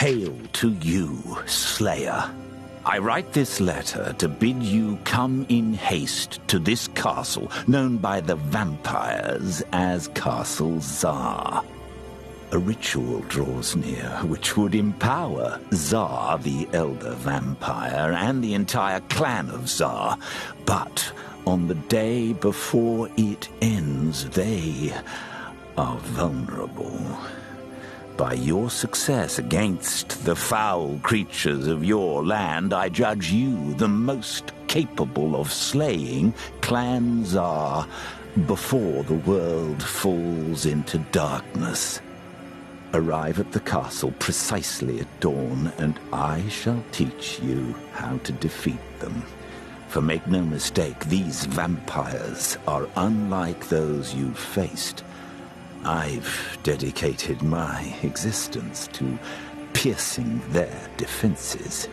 Hail to you, Slayer. I write this letter to bid you come in haste to this castle, known by the vampires as Castle Tsar. A ritual draws near which would empower Tsar, the elder vampire, and the entire clan of Tsar. But on the day before it ends, they are vulnerable. By your success against the foul creatures of your land, I judge you the most capable of slaying Clan Tsar before the world falls into darkness. Arrive at the castle precisely at dawn, and I shall teach you how to defeat them. For make no mistake, these vampires are unlike those you've faced. I've dedicated my existence to piercing their defenses.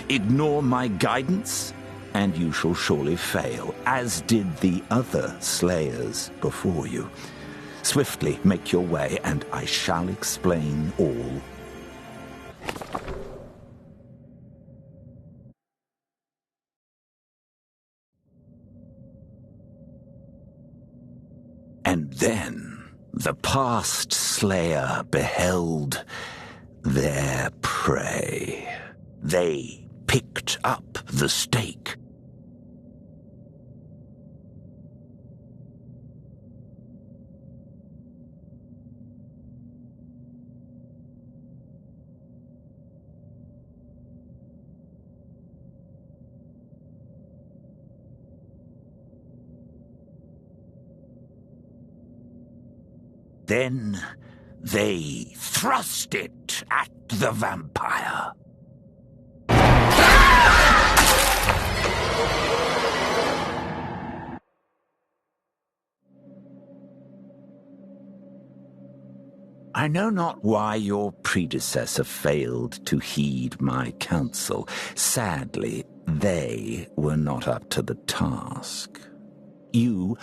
Ignore my guidance, and you shall surely fail, as did the other slayers before you. Swiftly make your way, and I shall explain all. And then the past slayer beheld their prey. They picked up the stake. Then they thrust it at the vampire. I know not why your predecessor failed to heed my counsel. Sadly, they were not up to the task. You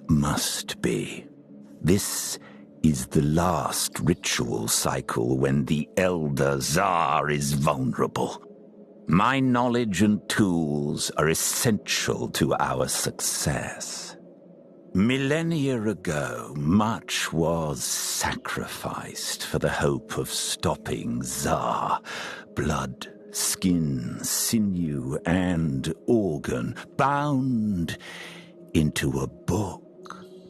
must be. This is the last ritual cycle when the elder Tsar is vulnerable. My knowledge and tools are essential to our success. Millennia ago, much was sacrificed for the hope of stopping Tsar. Blood, skin, sinew, and organ bound into a book.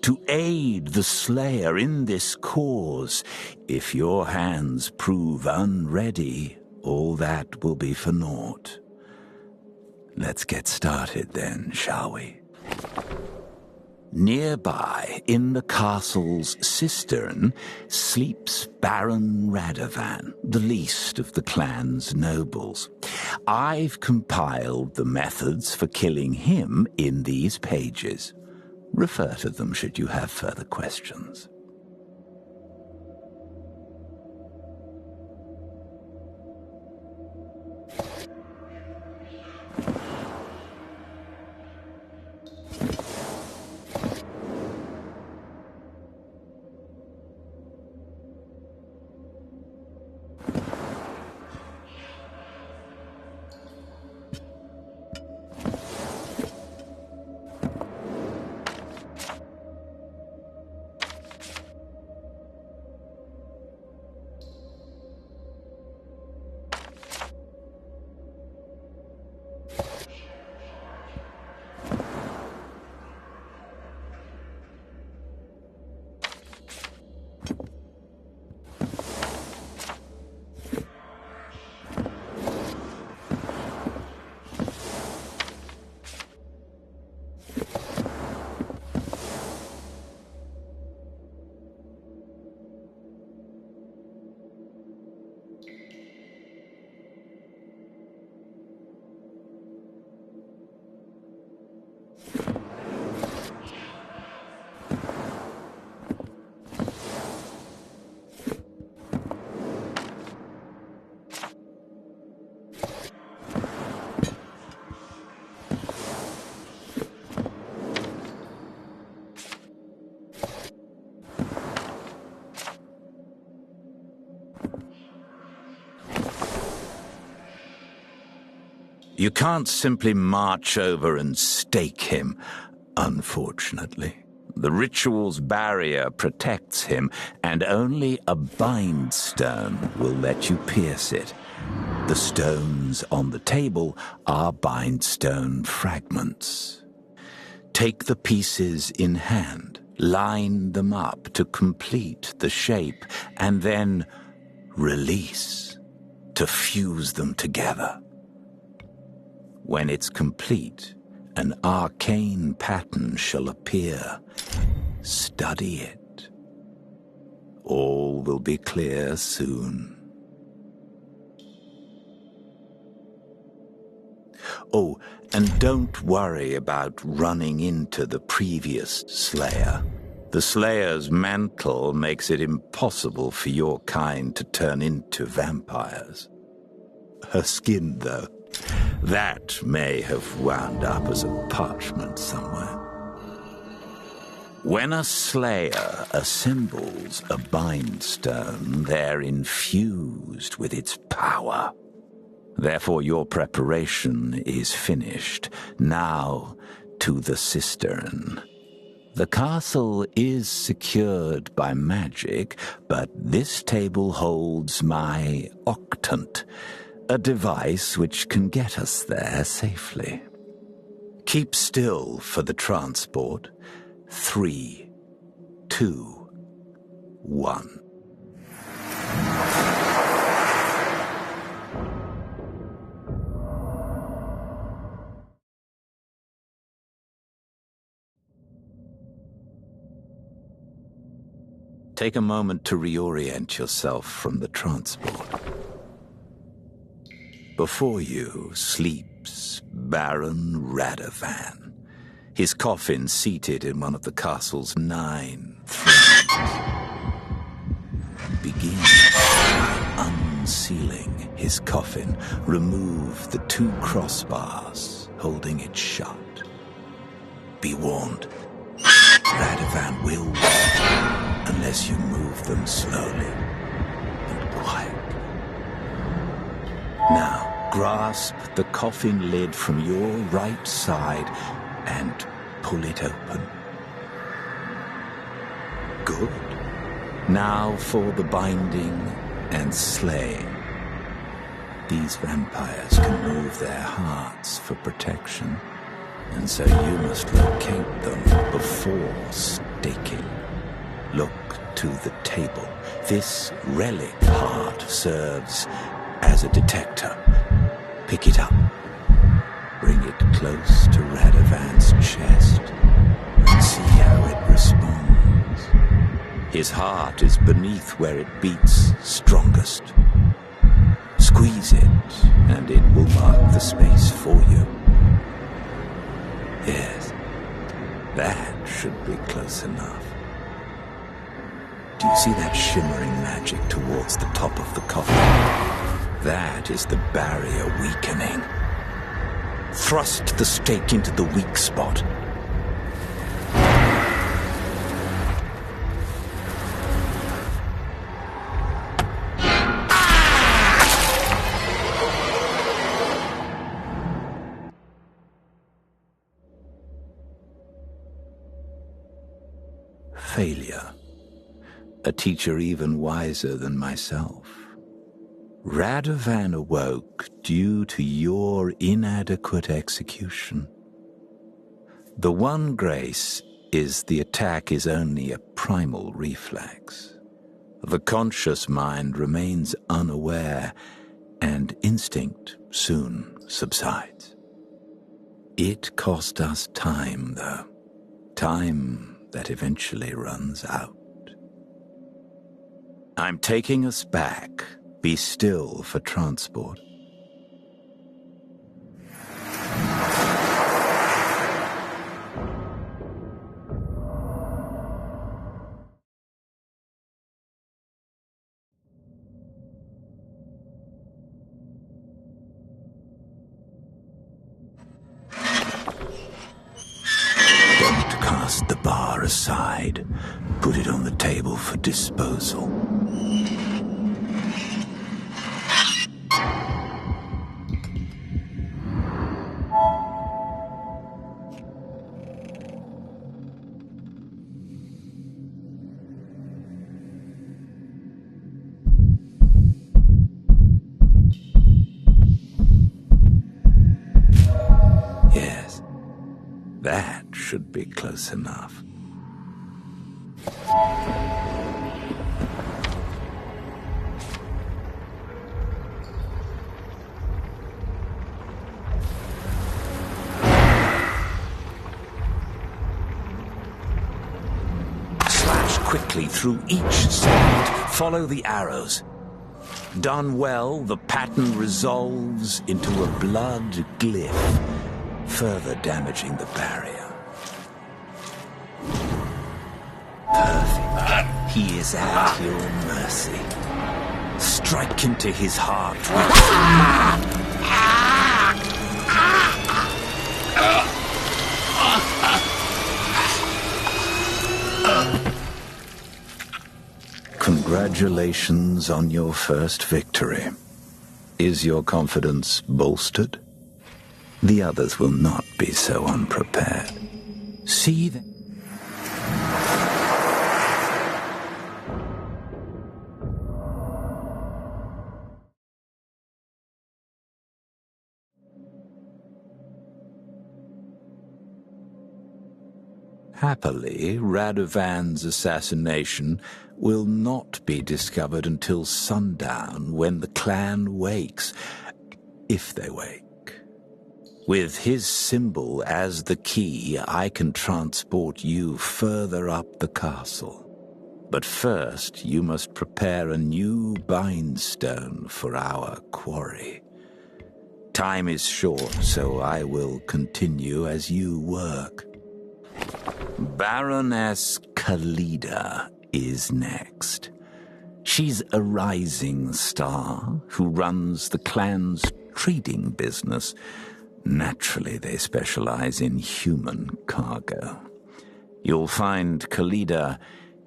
To aid the slayer in this cause. If your hands prove unready, all that will be for naught. Let's get started then, shall we? Nearby, in the castle's cistern, sleeps Baron Radovan, the least of the clan's nobles. I've compiled the methods for killing him in these pages. Refer to them should you have further questions. You can't simply march over and stake him, unfortunately. The ritual's barrier protects him, and only a bindstone will let you pierce it. The stones on the table are bindstone fragments. Take the pieces in hand, line them up to complete the shape, and then release to fuse them together. When it's complete, an arcane pattern shall appear. Study it. All will be clear soon. Oh, and don't worry about running into the previous Slayer. The Slayer's mantle makes it impossible for your kind to turn into vampires. Her skin, though, that may have wound up as a parchment somewhere. When a Slayer assembles a bindstone, they're infused with its power. Therefore, your preparation is finished. Now to the cistern. The castle is secured by magic, but this table holds my octant, a device which can get us there safely. Keep still for the transport. 3, 2, 1. Take a moment to reorient yourself from the transport. Before you sleeps Baron Radovan, his coffin seated in one of the castle's 9 thrones. Begin by unsealing his coffin. Remove the 2 crossbars holding it shut. Be warned, Radovan will walk unless you move them slowly and quietly. Now, grasp the coffin lid from your right side and pull it open. Good. Now for the binding and slaying. These vampires can move their hearts for protection, and so you must locate them before staking. Look to the table. This relic heart serves as a detector. Pick it up. Bring it close to Radovan's chest and see how it responds. His heart is beneath where it beats strongest. Squeeze it, and it will mark the space for you. Yes, that should be close enough. Do you see that shimmering magic towards the top of the coffin? That is the barrier weakening. Thrust the stake into the weak spot. Failure. A teacher even wiser than myself. Radovan awoke due to your inadequate execution. The one grace is the attack is only a primal reflex. The conscious mind remains unaware, and instinct soon subsides. It cost us time, though. Time that eventually runs out. I'm taking us back. Be still for transport. Don't cast the bar aside. Put it on the table for disposal. That should be close enough. Slash quickly through each segment. Follow the arrows. Done well, the pattern resolves into a blood glyph, further damaging the barrier. Perfect. He is at your mercy. Strike into his heart. Congratulations on your first victory. Is your confidence bolstered? The others will not be so unprepared. See that. Happily, Radovan's assassination will not be discovered until sundown, when the clan wakes, if they wake. With his symbol as the key, I can transport you further up the castle. But first, you must prepare a new bindstone for our quarry. Time is short, so I will continue as you work. Baroness Khalida is next. She's a rising star who runs the clan's trading business. Naturally, they specialize in human cargo. You'll find Khalida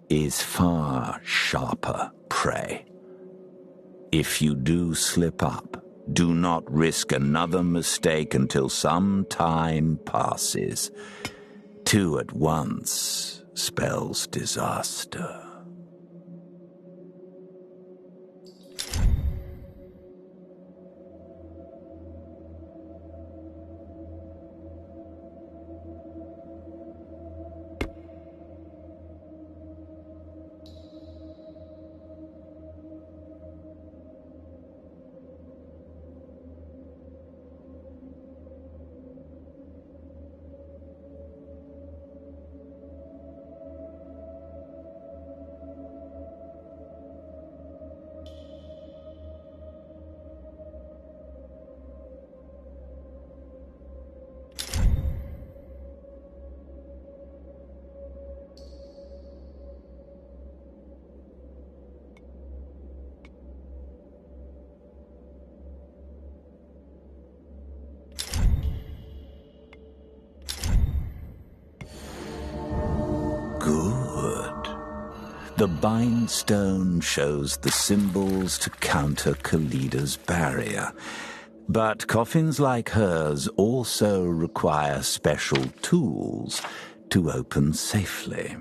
is far sharper prey. If you do slip up, do not risk another mistake until some time passes. Two at once spells disaster. The bindstone shows the symbols to counter Khalida's barrier. But coffins like hers also require special tools to open safely.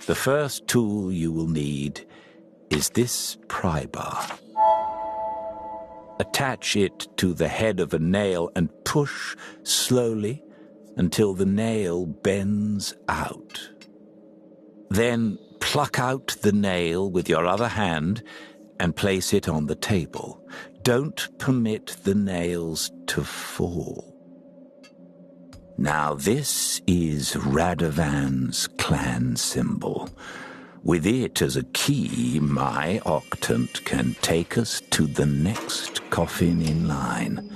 The first tool you will need is this pry bar. Attach it to the head of a nail and push slowly until the nail bends out. Then pluck out the nail with your other hand and place it on the table. Don't permit the nails to fall. Now this is Radovan's clan symbol. With it as a key, my octant can take us to the next coffin in line.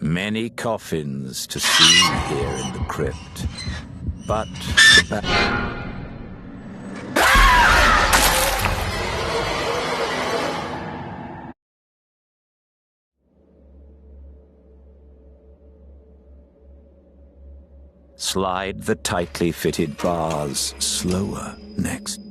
Many coffins to see here in the crypt, but slide the tightly fitted bars slower next.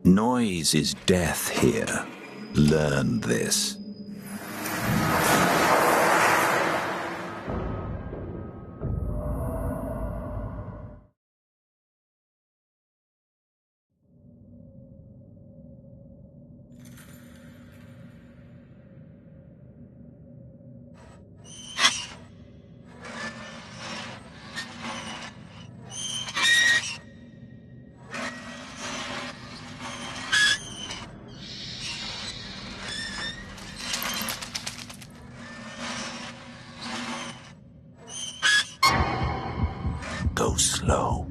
Noise is death here. Learn this. Go slow.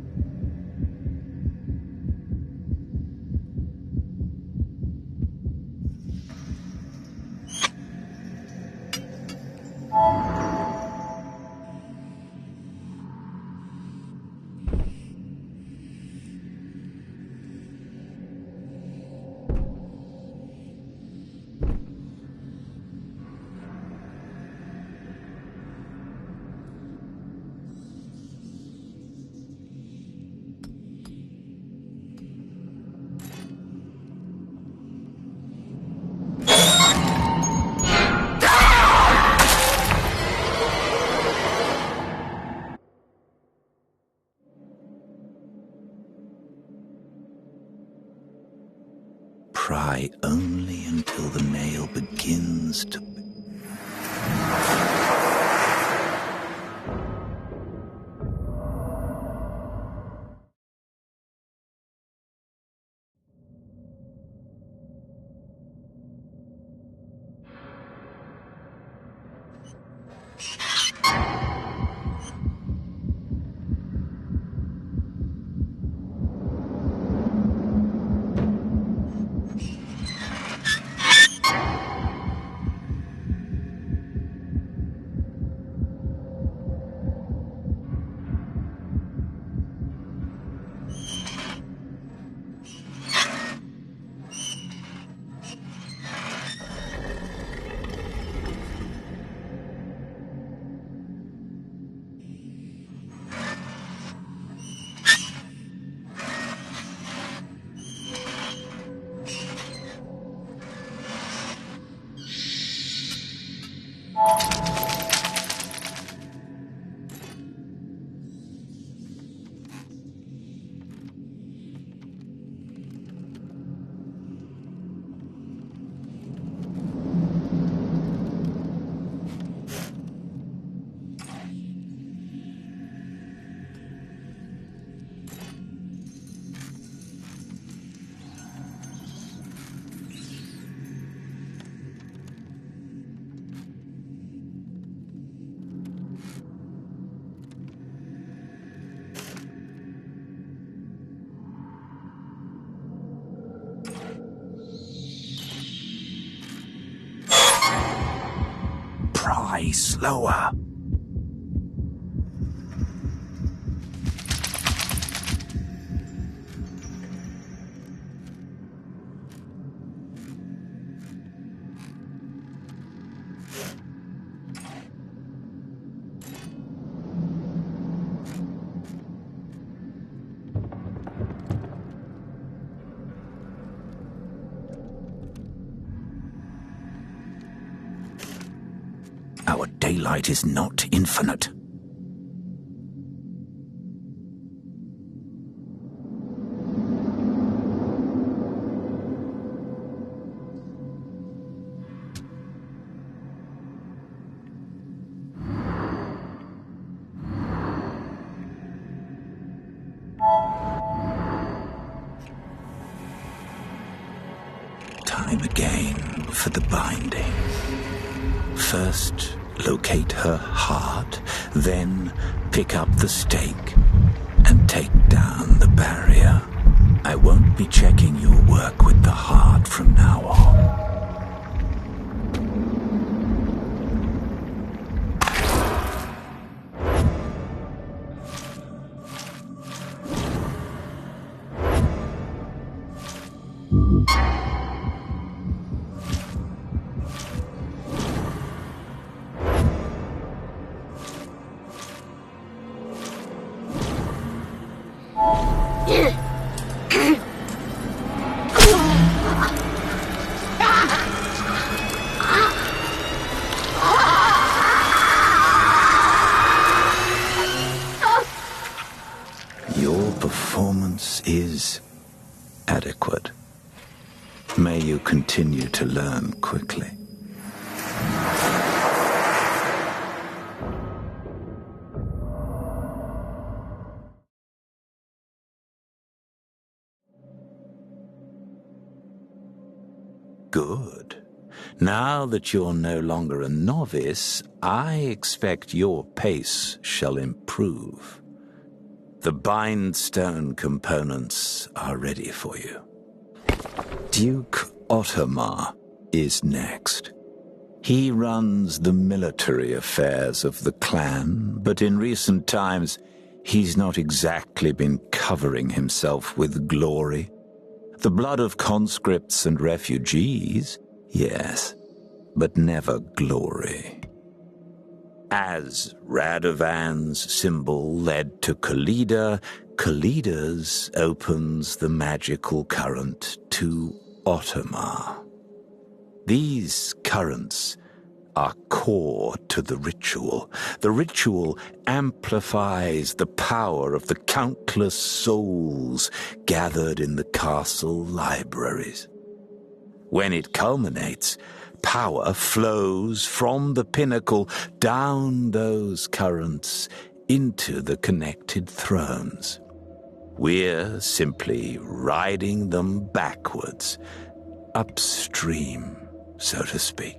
Pry only until the nail begins to... Pry slower. Our daylight is not infinite. Time again for the binding. First, locate her heart, then pick up the stake and take down the barrier. I won't be checking your work with the heart from now on. performance is adequate. May you continue to learn quickly. Good. Now that you're no longer a novice, I expect your pace shall improve. The bindstone components are ready for you. Duke Ottomar is next. He runs the military affairs of the clan, but in recent times he's not exactly been covering himself with glory. The blood of conscripts and refugees, yes, but never glory. As Radovan's symbol led to Khalida, Khalida's opens the magical current to Ottomar. These currents are core to the ritual. The ritual amplifies the power of the countless souls gathered in the castle libraries. When it culminates, power flows from the pinnacle down those currents into the connected thrones. We're simply riding them backwards, upstream, so to speak.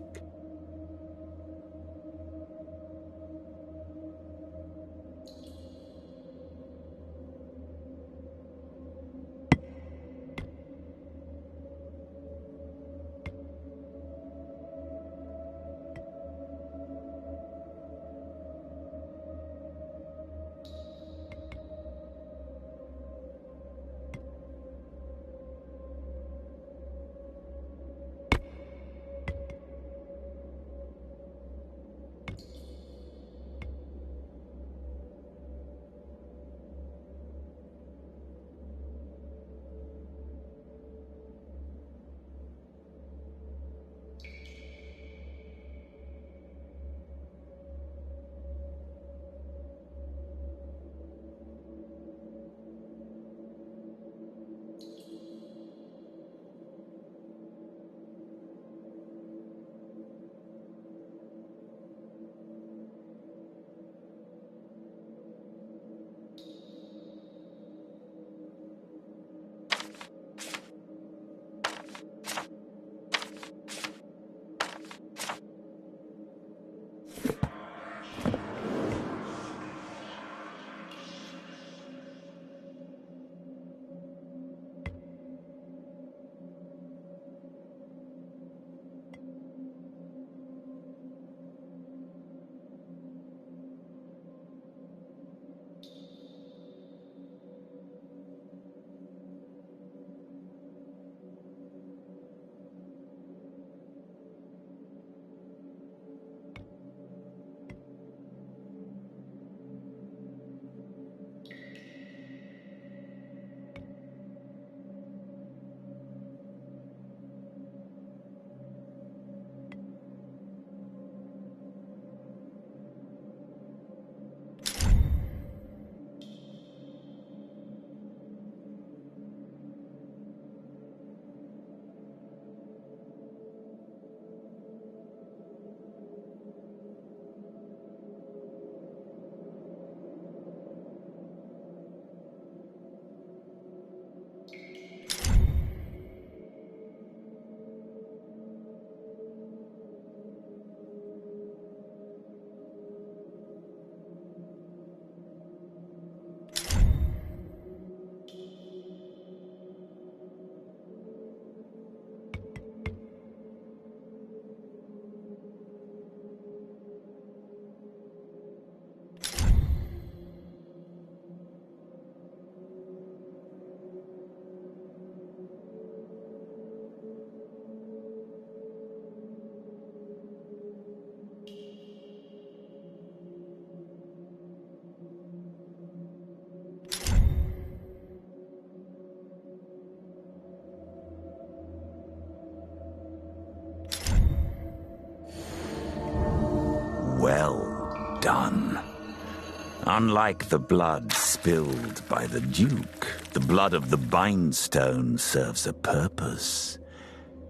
Unlike the blood spilled by the Duke, the blood of the bindstone serves a purpose,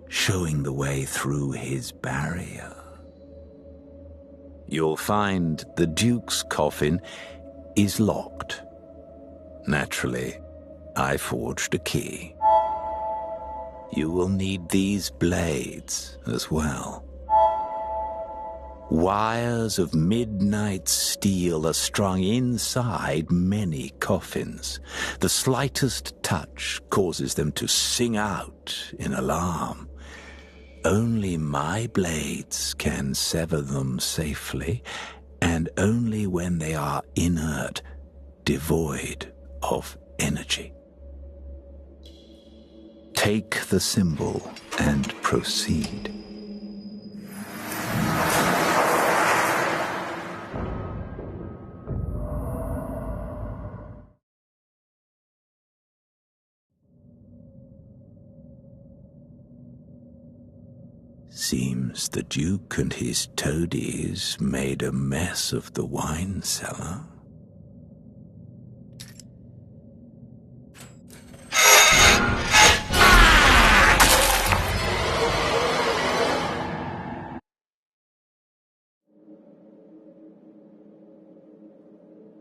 showing the way through his barrier. You'll find the Duke's coffin is locked. Naturally, I forged a key. You will need these blades as well. Wires of midnight steel are strung inside many coffins. The slightest touch causes them to sing out in alarm. Only my blades can sever them safely, and only when they are inert, devoid of energy. Take the symbol and proceed. Seems the Duke and his toadies made a mess of the wine cellar.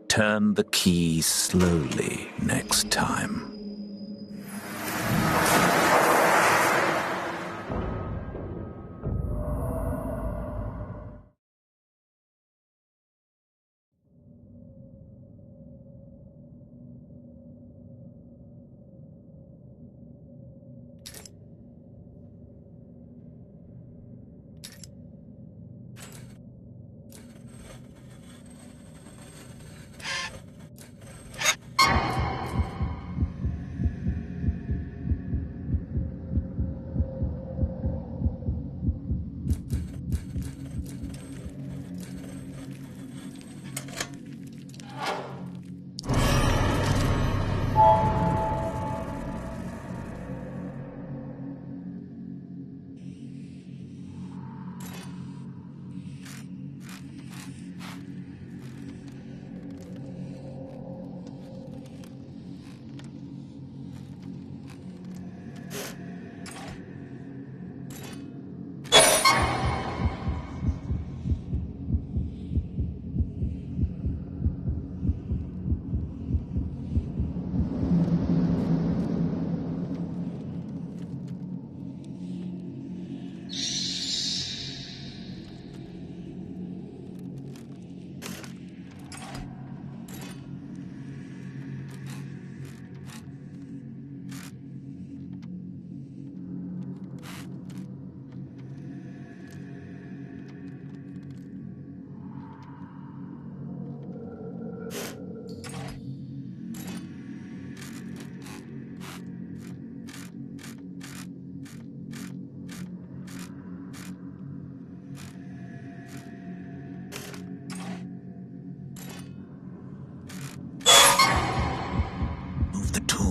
Turn the key slowly next time.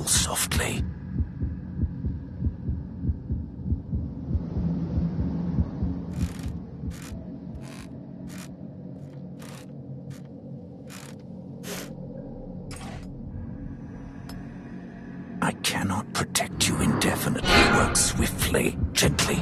Softly. I cannot protect you indefinitely. Work swiftly, gently.